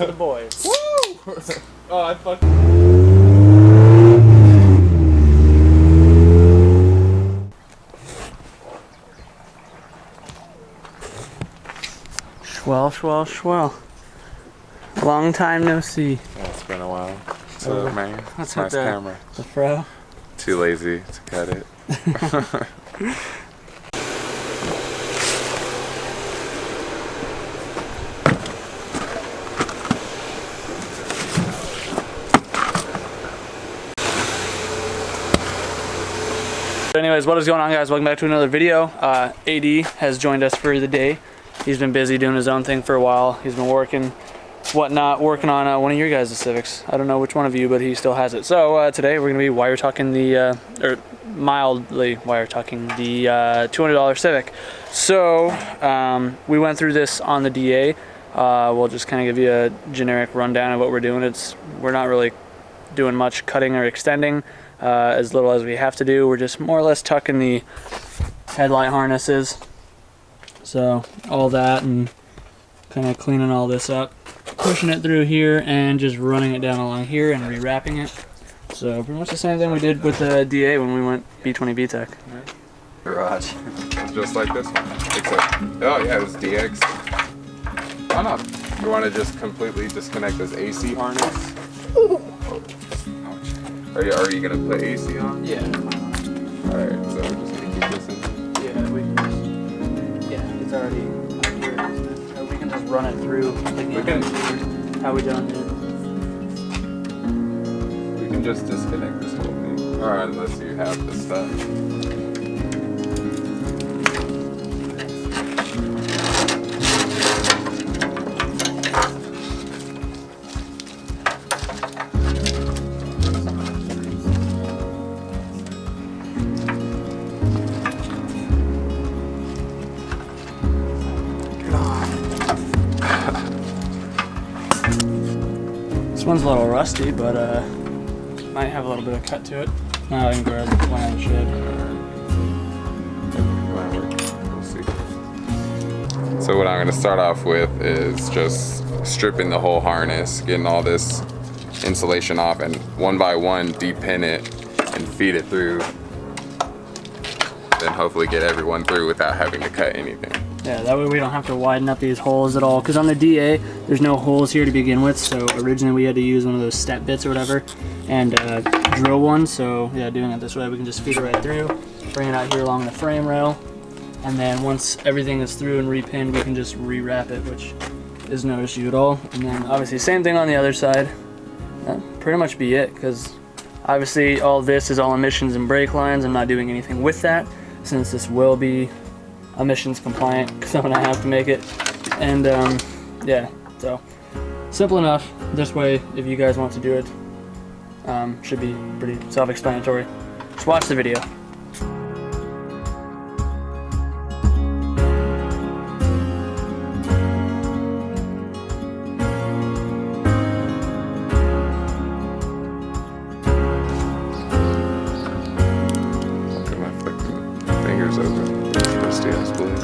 for the boys. Woo! Oh, I fucked. Schwell. Long time no see. Yeah, it's been a while. What's up, man? What's nice camera. The fro? Too lazy to cut it. Anyways, what is going on, guys? Welcome back to another video. AD has joined us for the day. He's been busy doing his own thing for a while. He's been working on one of your guys' Civics. I don't know which one of you, but he still has it. So today we're going to be mildly wire tucking the $200 Civic. So we went through this on the DA. We'll just kind of give you a generic rundown of what we're doing. We're not really doing much cutting or extending. As little as we have to do. We're just more or less tucking the headlight harnesses. So all that, and kind of cleaning all this up, pushing it through here and just running it down along here and rewrapping it. So pretty much the same thing we did with the DA when we went B20 BTEC. Garage. Just like this one. Except, oh yeah, it was DX. Why not? You want to just completely disconnect this AC harness? Are you gonna put AC on? Yeah. Alright, so we're just gonna keep this in. Yeah, it's already here. So we can just run it through. How we doing here? We can just disconnect this whole thing. Alright, unless you have the stuff. This one's a little rusty, but might have a little bit of cut to it. Now I can grab one out of the shed. We'll see. So what I'm going to start off with is just stripping the whole harness, getting all this insulation off, and one by one depin it and feed it through. Then hopefully get everyone through without having to cut anything. Yeah, that way we don't have to widen up these holes at all. Because on the DA, there's no holes here to begin with. So originally we had to use one of those step bits or whatever and drill one. So yeah, doing it this way, we can just feed it right through, bring it out here along the frame rail. And then once everything is through and repinned, we can just rewrap it, which is no issue at all. And then obviously same thing on the other side. That'll pretty much be it, because obviously all this is all emissions and brake lines. I'm not doing anything with that, since this will be emissions compliant, because I'm gonna have to make it. And yeah, so simple enough. This way, if you guys want to do it, should be pretty self-explanatory. Just watch the video. Look at my fingers open. Rusty ass blade.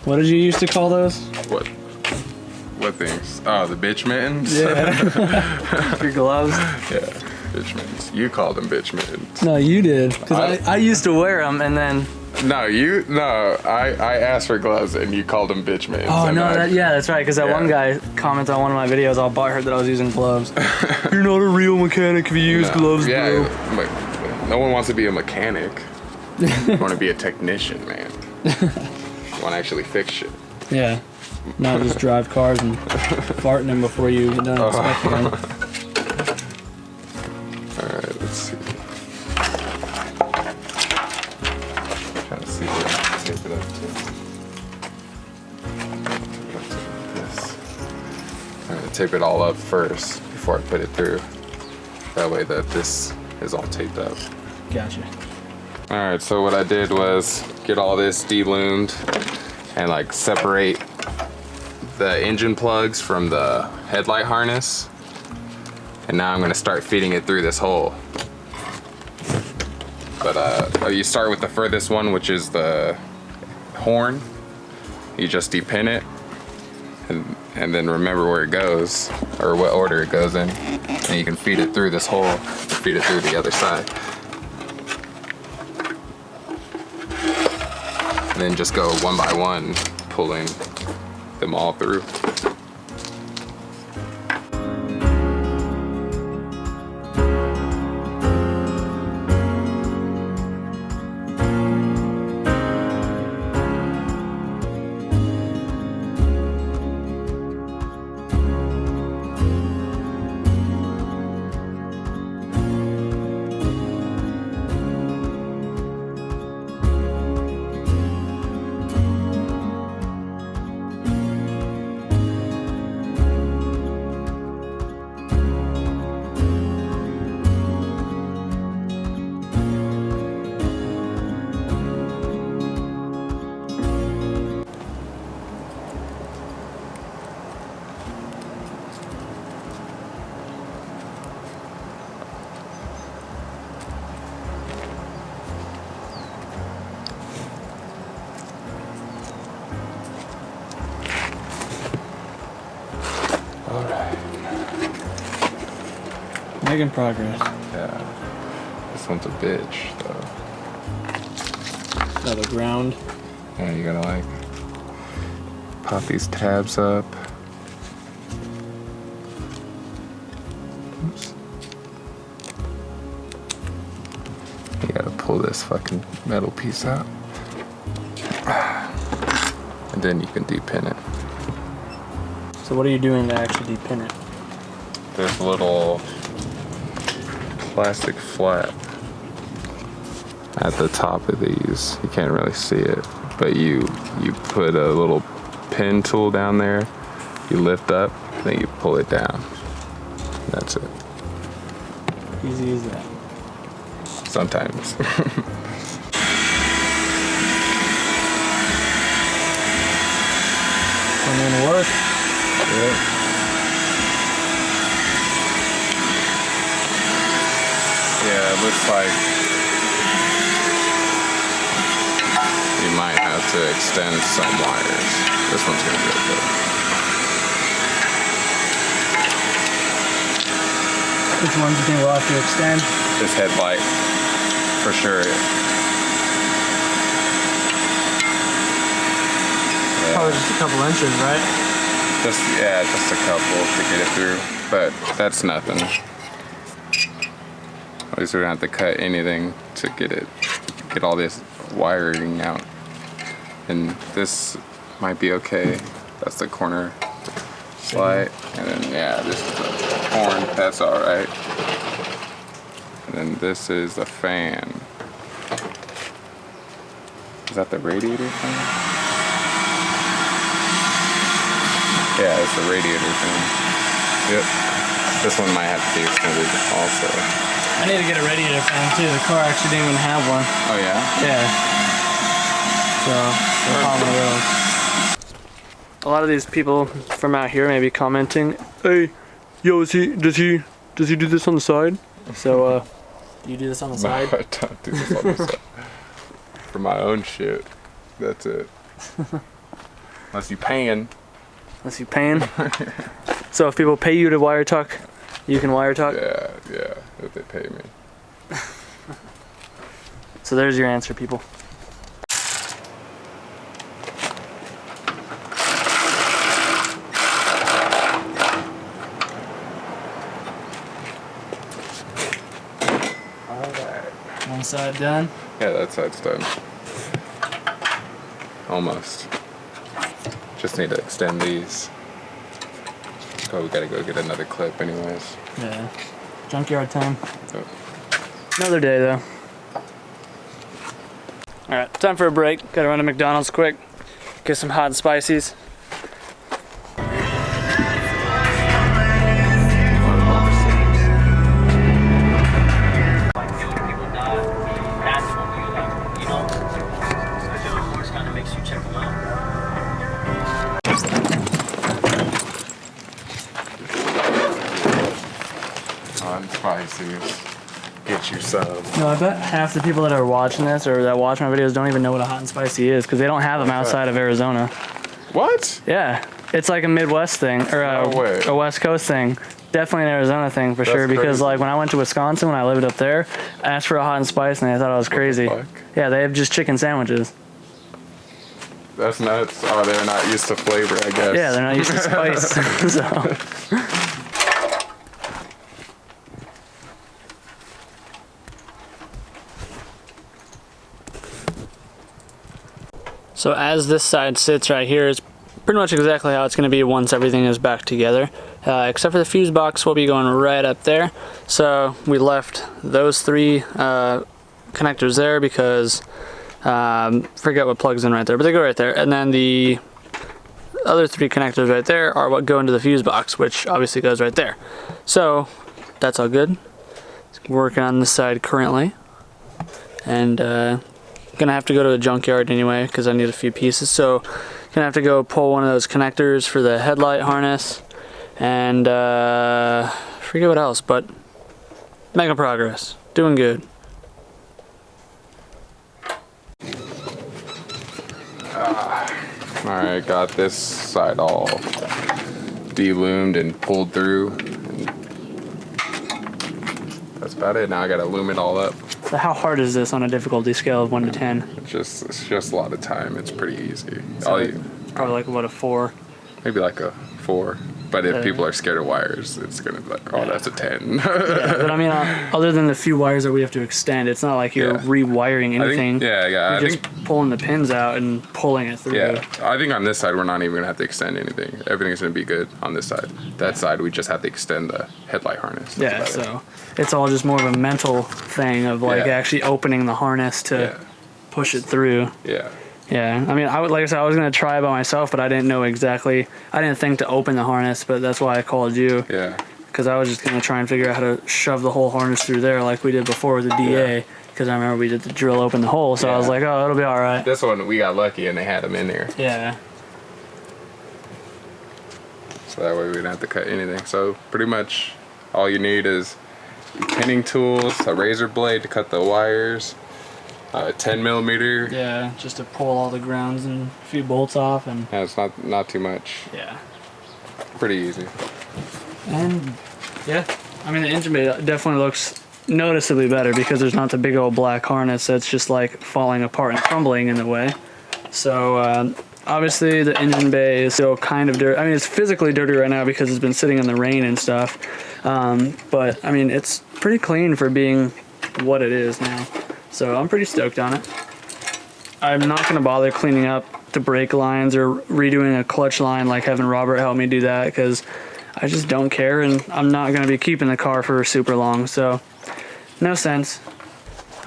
What did you used to call those? What things? Oh, the bitch mittens? Yeah. Your gloves? Yeah, bitch mittens. You called them bitch mittens. No, you did. Because I used to wear them, and then... I asked for gloves and you called them bitch mittens. Oh, no, that's right, because that one guy commented on one of my videos all butthurt that I was using gloves. You're not a real mechanic if you use gloves, bro. No one wants to be a mechanic. You want to be a technician, man. You want to actually fix shit. Yeah, not just drive cars and fart in them before you get done inspecting them. Alright, let's see. Trying to see where I can tape it up to. I'm going to tape it all up first before I put it through. That way that this is all taped up. Gotcha. Alright, so what I did was get all this de-loomed and like separate the engine plugs from the headlight harness. And now I'm gonna start feeding it through this hole. But you start with the furthest one, which is the horn. You just depin it, and then remember where it goes, or what order it goes in. And you can feed it through this hole, feed it through the other side. And then just go one by one, pulling them all through. Making progress. Yeah. This one's a bitch, though. Now the ground. Yeah, you gotta like pop these tabs up. Oops. You gotta pull this fucking metal piece out. And then you can depin it. So what are you doing to actually depin it? There's a little plastic flap at the top of these. You can't really see it, but you put a little pin tool down there, you lift up, then you pull it down. That's it. Easy as that. Sometimes. Putting in the work. Yeah. Yeah, it looks like you might have to extend some wires. This one's gonna be okay. Which ones do you think we'll have to extend? This headlight, for sure. Yeah. Probably just a couple inches, right? Just a couple to get it through, but that's nothing. At least we don't have to cut anything to get all this wiring out. And this might be okay. That's the corner slide. And then, yeah, this is the horn. That's all right. And then this is the fan. Is that the radiator fan? Yeah, it's the radiator fan. Yep. This one might have to be extended also. I need to get a radiator fan too. The car actually didn't even have one. Oh yeah? Yeah. So we'll find one of those. A lot of these people from out here may be commenting, "Hey, yo, does he do this on the side?" So you do this on the side? No, I don't do this on the side. For my own shit. That's it. Unless you paying. Unless you paying. So if people pay you to wire tuck, you can wire tuck? Yeah, if they pay me. So there's your answer, people. Alright. One side done? Yeah, that side's done. Almost. Just need to extend these. Oh, we gotta go get another clip anyways. Yeah. Junkyard time. Oh. Another day though. Alright, time for a break. Gotta run to McDonald's quick. Get some hot and spices. spices. Get you some. No, I bet half the people that are watching this or that watch my videos don't even know what a hot and spicy is because they don't have them outside of Arizona. What? Yeah, it's like a Midwest thing or a West Coast thing. Definitely an Arizona thing for sure because like when I went to Wisconsin when I lived up there, I asked for a hot and spice and they thought I was crazy. Yeah, they have just chicken sandwiches. That's nuts. Oh, they're not used to flavor, I guess. Yeah, they're not used to spice. So as this side sits right here, it's pretty much exactly how it's going to be once everything is back together. Except for the fuse box will be going right up there. So we left those three connectors there because forget what plugs in right there, but they go right there. And then the other three connectors right there are what go into the fuse box, which obviously goes right there. So that's all good. Working on this side currently. And gonna have to go to the junkyard anyway because I need a few pieces. So gonna have to go pull one of those connectors for the headlight harness and forget what else, but making progress, doing good. Alright, got this side all de-loomed and pulled through. That's about it. Now I gotta loom it all up. So how hard is this on a difficulty scale of 1 to 10? It's just a lot of time. It's pretty easy. So probably like what, a 4? Maybe like a 4. But if people are scared of wires, it's gonna be like, oh, that's a 10. Yeah, but I mean, other than the few wires that we have to extend, it's not like you're rewiring anything. You're just pulling the pins out and pulling it through. Yeah, I think on this side we're not even gonna have to extend anything. Everything's gonna be good on this side. That side we just have to extend the headlight harness. That's so it's all just more of a mental thing of like actually opening the harness to push it through. Yeah, I mean, like I said, I was gonna try it by myself, but I didn't know exactly. I didn't think to open the harness, but that's why I called you. Yeah. Because I was just gonna try and figure out how to shove the whole harness through there, like we did before with the DA. Because I remember we did the drill open the hole, so I was like, oh, it'll be all right. This one we got lucky and they had them in there. Yeah. So that way we didn't have to cut anything. So pretty much all you need is pinning tools, a razor blade to cut the wires. 10mm. Yeah, just to pull all the grounds and a few bolts off, and it's not too much. Yeah, pretty easy. And yeah, I mean the engine bay definitely looks noticeably better because there's not the big old black harness that's just like falling apart and crumbling in the way. So obviously the engine bay is still kind of dirty. I mean, it's physically dirty right now because it's been sitting in the rain and stuff. But I mean, it's pretty clean for being what it is now. So I'm pretty stoked on it. I'm not going to bother cleaning up the brake lines or redoing a clutch line like having Robert help me do that because I just don't care and I'm not going to be keeping the car for super long. So no sense.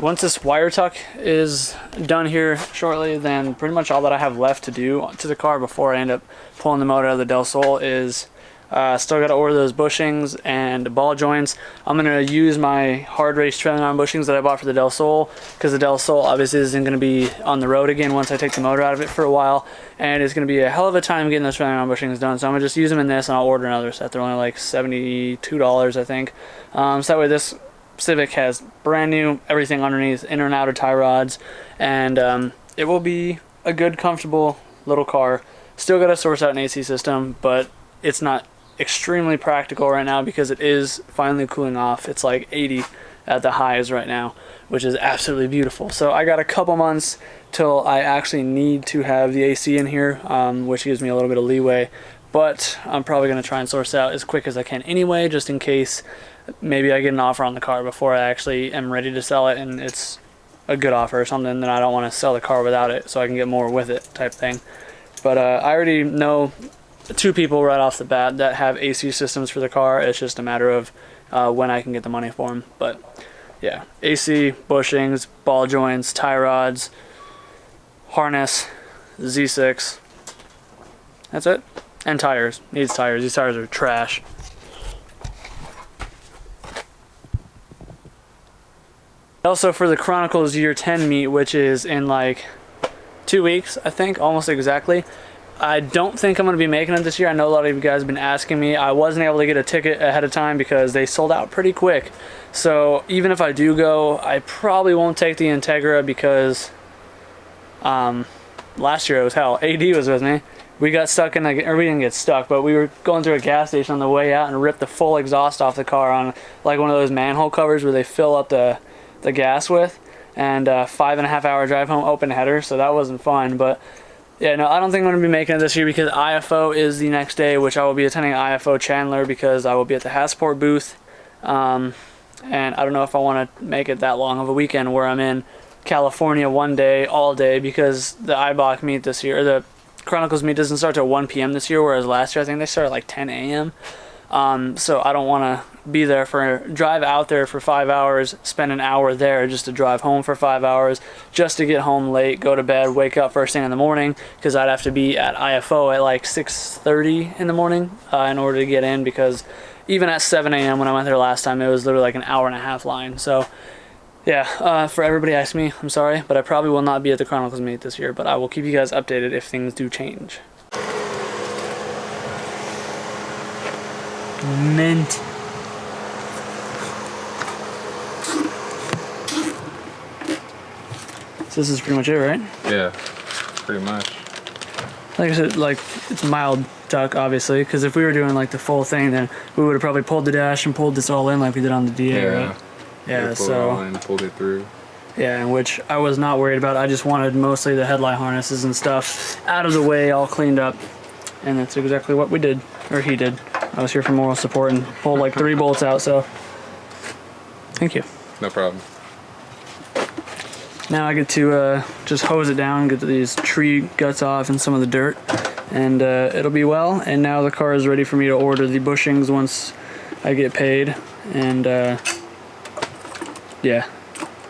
Once this wire tuck is done here shortly, then pretty much all that I have left to do to the car before I end up pulling the motor out of the Del Sol is still got to order those bushings and ball joints. I'm going to use my hard race trailing arm bushings that I bought for the Del Sol because the Del Sol obviously isn't going to be on the road again once I take the motor out of it for a while, and it's going to be a hell of a time getting those trailing arm bushings done. So I'm going to just use them in this and I'll order another set. They're only like $72 I think. So that way this Civic has brand new everything underneath, inner and outer tie rods, and it will be a good comfortable little car. Still got to source out an AC system, but it's not extremely practical right now because it is finally cooling off. It's like 80 at the highs right now, which is absolutely beautiful. So I got a couple months till I actually need to have the AC in here, which gives me a little bit of leeway, but I'm probably going to try and source out as quick as I can anyway, just in case maybe I get an offer on the car before I actually am ready to sell it and it's a good offer or something, then I don't want to sell the car without it so I can get more with it type thing. But I already know 2 people right off the bat that have AC systems for the car. It's just a matter of when I can get the money for them. But yeah, AC, bushings, ball joints, tie rods, harness, Z6. That's it. And tires. Needs tires. These tires are trash. Also for the Chronicles Year 10 meet, which is in like 2 weeks, I think, almost exactly. I don't think I'm going to be making it this year. I know a lot of you guys have been asking me. I wasn't able to get a ticket ahead of time because they sold out pretty quick. So even if I do go, I probably won't take the Integra because last year it was hell. AD was with me. We got stuck in or we didn't get stuck, but we were going through a gas station on the way out and ripped the full exhaust off the car on like one of those manhole covers where they fill up the gas with. And 5.5 hour drive home open header, so that wasn't fun. But yeah, no, I don't think I'm going to be making it this year because IFO is the next day, which I will be attending IFO Chandler because I will be at the Hassport booth. And I don't know if I want to make it that long of a weekend where I'm in California one day, all day, because the IBOC meet this year, the Chronicles meet doesn't start till 1 p.m. this year, whereas last year I think they started at like 10 a.m. So I don't want to be there drive out there for 5 hours, spend an hour there just to drive home for 5 hours, just to get home late, go to bed, wake up first thing in the morning, because I'd have to be at IFO at like 6:30 in the morning in order to get in, because even at 7 a.m. when I went there last time, it was literally like an hour-and-a-half line. So yeah, for everybody asking me, I'm sorry, but I probably will not be at the Chronicles meet this year, but I will keep you guys updated if things do change. Mint. So this is pretty much it, right? Yeah, pretty much. Like I said, like it's mild tuck, obviously, because if we were doing like the full thing, then we would have probably pulled the dash and pulled this all in like we did on the DA, right? Yeah, pulled it all in, pulled it through. Yeah, which I was not worried about. I just wanted mostly the headlight harnesses and stuff out of the way, all cleaned up, and that's exactly what we did, or he did. I was here for moral support and pulled like 3 bolts out, so thank you. No problem. Now I get to just hose it down, get these tree guts off and some of the dirt, and it'll be well. And now the car is ready for me to order the bushings once I get paid, and yeah,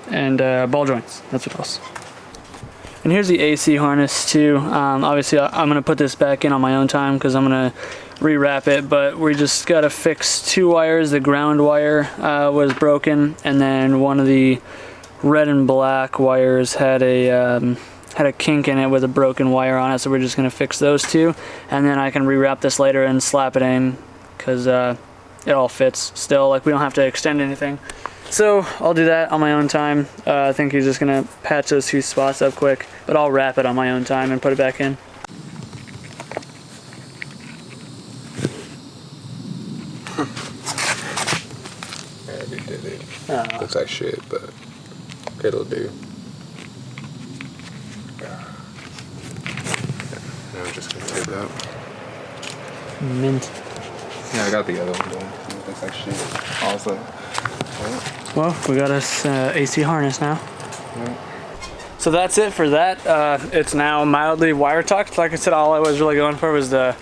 and ball joints. That's what else. And here's the AC harness too. Obviously I'm gonna put this back in on my own time because I'm gonna rewrap it, but we just gotta fix 2 wires. The ground wire was broken, and then one of the red and black wires had a kink in it with a broken wire on it, so we're just gonna fix those 2, and then I can rewrap this later and slap it in because it all fits still. Like, we don't have to extend anything, so I'll do that on my own time. I think he's just gonna patch those 2 spots up quick, but I'll wrap it on my own time and put it back in. I already did it. Looks like shit, but it'll do. Now I'm just gonna take that. Mint. Yeah, I got the other one done. Looks like shit. Also. Well, we got us AC harness now. Yeah. So that's it for that. It's now mildly wire tucked. Like I said, all I was really going for was the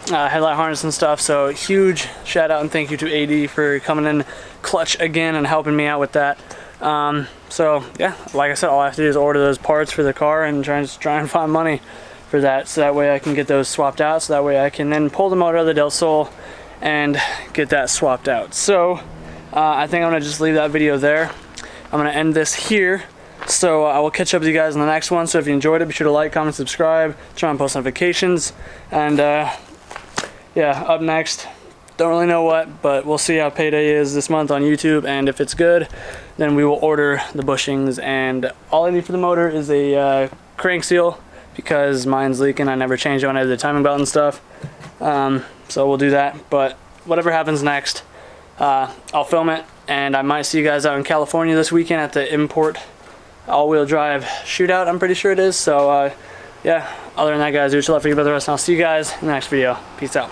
headlight harness and stuff. So huge shout out and thank you to AD for coming in clutch again and helping me out with that. So yeah, like I said, all I have to do is order those parts for the car and try and find money for that, so that way I can get those swapped out, so that way I can then pull the motor out of the Del Sol and get that swapped out. So I think I'm gonna just leave that video there. I'm gonna end this here, so I will catch up with you guys in the next one. So if you enjoyed it, be sure to like, comment, subscribe, turn on post notifications, and yeah, up next, don't really know what, but we'll see how payday is this month on YouTube, and if it's good, then we will order the bushings. And all I need for the motor is a crank seal, because mine's leaking. I never changed it when I did the timing belt and stuff. So we'll do that, but whatever happens next, I'll film it, and I might see you guys out in California this weekend at the Import all-wheel drive shootout, I'm pretty sure it is. So yeah, other than that, guys, do what you love, forget about the rest, and I'll see you guys in the next video. Peace out.